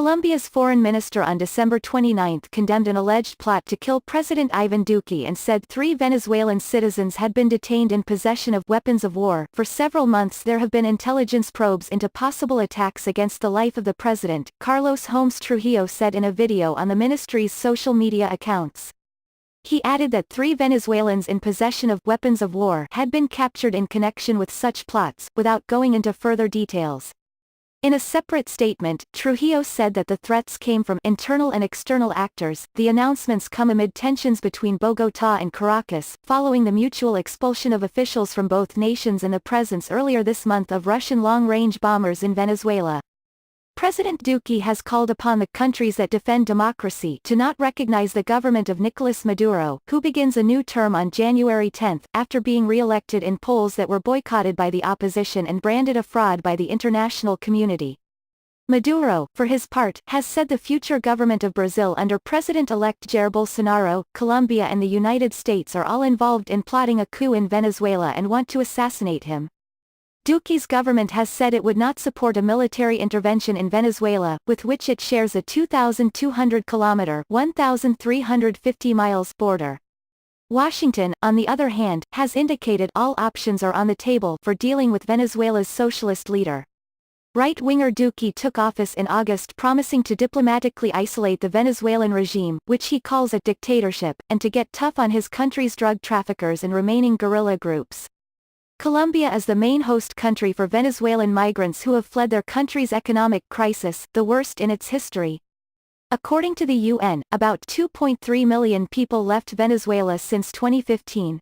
Colombia's foreign minister on December 29 condemned an alleged plot to kill President Ivan Duque and said 3 Venezuelan citizens had been detained in possession of weapons of war. For several months there have been intelligence probes into possible attacks against the life of the president, Carlos Holmes Trujillo said in a video on the ministry's social media accounts. He added that 3 Venezuelans in possession of weapons of war had been captured in connection with such plots, without going into further details. In a separate statement, Trujillo said that the threats came from internal and external actors. The announcements come amid tensions between Bogotá and Caracas, following the mutual expulsion of officials from both nations and the presence earlier this month of Russian long-range bombers in Venezuela. President Duque has called upon the countries that defend democracy to not recognize the government of Nicolas Maduro, who begins a new term on January 10, after being re-elected in polls that were boycotted by the opposition and branded a fraud by the international community. Maduro, for his part, has said the future government of Brazil under President-elect Jair Bolsonaro, Colombia and the United States are all involved in plotting a coup in Venezuela and want to assassinate him. Duque's government has said it would not support a military intervention in Venezuela, with which it shares a 2,200-kilometer (1,350 miles) border. Washington, on the other hand, has indicated all options are on the table for dealing with Venezuela's socialist leader. Right-winger Duque took office in August promising to diplomatically isolate the Venezuelan regime, which he calls a dictatorship, and to get tough on his country's drug traffickers and remaining guerrilla groups. Colombia is the main host country for Venezuelan migrants who have fled their country's economic crisis, the worst in its history. According to the UN, about 2.3 million people left Venezuela since 2015.